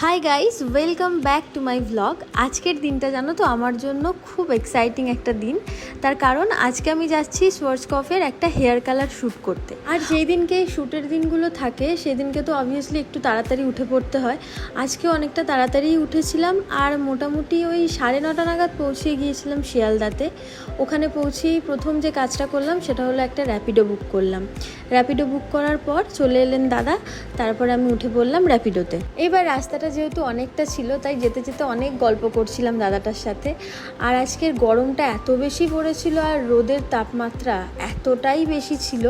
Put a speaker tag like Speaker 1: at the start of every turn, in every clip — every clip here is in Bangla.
Speaker 1: Hi guys, welcome back to my vlog. আজকের দিনটা জানো তো আমার জন্য খুব এক্সাইটিং একটা দিন। তার কারণ আজকে আমি যাচ্ছি সোয়ার্জকফের একটা হেয়ার কালার শ্যুট করতে। আর যেই দিনকে এই শ্যুটের দিনগুলো থাকে সেদিনকে তো অবভিয়াসলি একটু তাড়াতাড়ি উঠে পড়তে হয়। আজকে অনেকটা তাড়াতাড়ি উঠেছিলাম আর মোটামুটি ওই 9:30 নাগাদ পৌঁছে গিয়েছিলাম শিয়ালদাতে। ওখানে পৌঁছেই প্রথম যে কাজটা করলাম সেটা হলো একটা র্যাপিডো বুক করলাম। র্যাপিডো বুক করার পর চলে এলেন দাদা, তারপর আমি উঠে পড়লাম র্যাপিডোতে। এবার রাস্তাটা যেহেতু অনেকটা ছিল তাই যেতে যেতে অনেক গল্প করছিলাম দাদাটার সাথে। আর আজকের গরমটা এত বেশি পড়েছিল আর রোদের তাপমাত্রা এতটাই বেশি ছিল,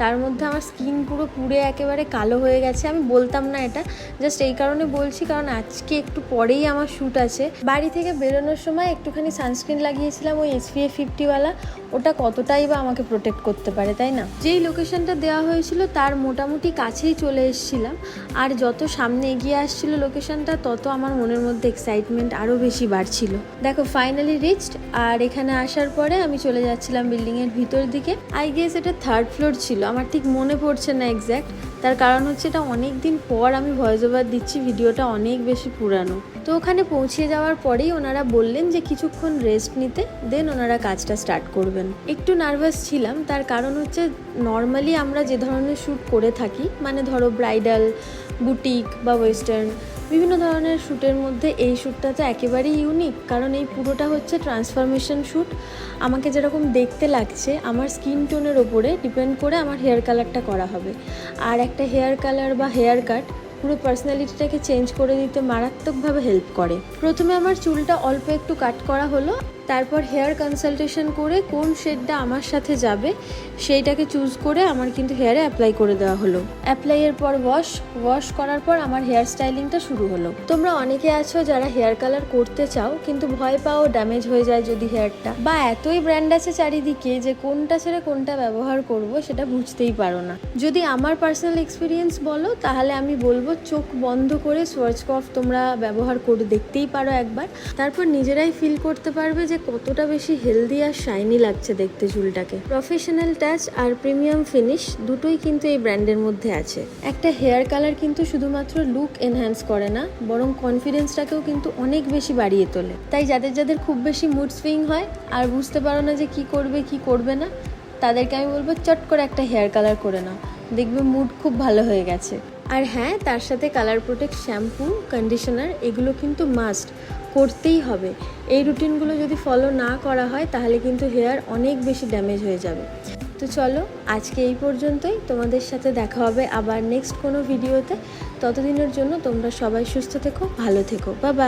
Speaker 1: তার মধ্যে আমার স্কিন পুরো পুড়ে একেবারে কালো হয়ে গেছে। আমি বলতাম না এটা, জাস্ট এই কারণে বলছি কারণ আজকে একটু পরেই আমার শ্যুট আছে। বাড়ি থেকে বেরোনোর সময় একটুখানি সানস্ক্রিন লাগিয়েছিলাম, ওই SPF 50 ওটা কতটাই বা আমাকে প্রোটেক্ট করতে পারে, তাই না? যেই লোকেশনটা দেওয়া হয়েছিল তার মোটামুটি কাছেই চলে এসেছিলাম। আর যত সামনে এগিয়ে আসছিল লোকেশনটা তত আমার মনের মধ্যে এক্সাইটমেন্ট আরও বেশি বাড়ছিল। দেখো ফাইনালি রিচড। আর এখানে আসার পরে আমি চলে যাচ্ছিলাম বিল্ডিংয়ের ভিতর দিকে। আই গেস এটা 3rd ফ্লোর ছিল, আমার ঠিক মনে পড়ছে না এক্স্যাক্ট। তার কারণ হচ্ছে এটা অনেক দিন পর আমি ভয়েস ওভার দিচ্ছি, ভিডিওটা অনেক বেশি পুরানো। তো ওখানে পৌঁছে যাওয়ার পরেই ওনারা বললেন যে কিছুক্ষণ রেস্ট নিতে, দেন ওনারা কাজটা স্টার্ট করবেন। একটু নার্ভাস ছিলাম, তার কারণ হচ্ছে নর্মালি আমরা যে ধরনের শ্যুট করে থাকি, মানে ধরো ব্রাইডাল, বুটিক বা ওয়েস্টার্ন, বিভিন্ন ধরনের শ্যুটের মধ্যে এই শ্যুটটা তো একেবারেই ইউনিক। কারণ এই পুরোটা হচ্ছে ট্রান্সফরমেশন শ্যুট। আমাকে যেরকম দেখতে লাগছে আমার স্কিন টোনের ওপরে ডিপেন্ড করে আমার হেয়ার কালারটা করা হবে। আর একটা হেয়ার কালার বা হেয়ার কাট পুরো পার্সোনালিটিটাকে চেঞ্জ করে দিতে মারাত্মকভাবে হেল্প করে। প্রথমে আমার চুলটা অল্প একটু কাট করা হলো, তারপর হেয়ার কনসালটেশন করে কোন শেডটা আমার সাথে যাবে সেইটাকে চুজ করে আমার কিন্তু হেয়ারে অ্যাপ্লাই করে দেওয়া হলো। অ্যাপ্লাইয়ের পর ওয়াশ করার পর আমার হেয়ার স্টাইলিংটা শুরু হলো। তোমরা অনেকে আছো যারা হেয়ার কালার করতে চাও কিন্তু ভয় পাও ড্যামেজ হয়ে যায় যদি হেয়ারটা, বা এতই ব্র্যান্ড আছে চারিদিকে যে কোনটা ছেড়ে কোনটা ব্যবহার করব সেটা বুঝতেই পারো না। যদি আমার পার্সোনাল এক্সপিরিয়েন্স বলো তাহলে আমি বলবো চোখ বন্ধ করে সোয়ার্জকফ তোমরা ব্যবহার করে দেখতেই পারো একবার, তারপর নিজেরাই ফিল করতে পারবে যে কতটা বেশি হেলদি আর শাইনি লাগছে দেখতে চুলটাকে। প্রফেশনাল টাচ আর প্রিমিয়াম ফিনিশ দুটোই কিন্তু এই ব্র্যান্ডের মধ্যে আছে। একটা হেয়ার কালার কিন্তু শুধুমাত্র লুক এনহ্যান্স করে না, বরং কনফিডেন্সটাকেও কিন্তু অনেক বেশি বাড়িয়ে তোলে। তাই যাদের খুব বেশি মুড সুইং হয় আর বুঝতে পারো না যে কি করবে কি করবে না, তাদেরকে আমি বলবো চট করে একটা হেয়ার কালার করে নাও, দেখবে মুড খুব ভালো হয়ে গেছে। আর হ্যাঁ, তার সাথে কালার প্রোটেক্ট শ্যাম্পু, কন্ডিশনার এগুলো কিন্তু মাস্ট করতেই হবে। এই রুটিনগুলো যদি ফলো না করা হয় তাহলে কিন্তু হেয়ার অনেক বেশি ড্যামেজ হয়ে যাবে। তো চলো আজকে এই পর্যন্তই, তোমাদের সাথে দেখা হবে আবার নেক্সট কোনো ভিডিওতে। ততদিনের জন্য তোমরা সবাই সুস্থ থেকো, ভালো থেকো, বাই বাই।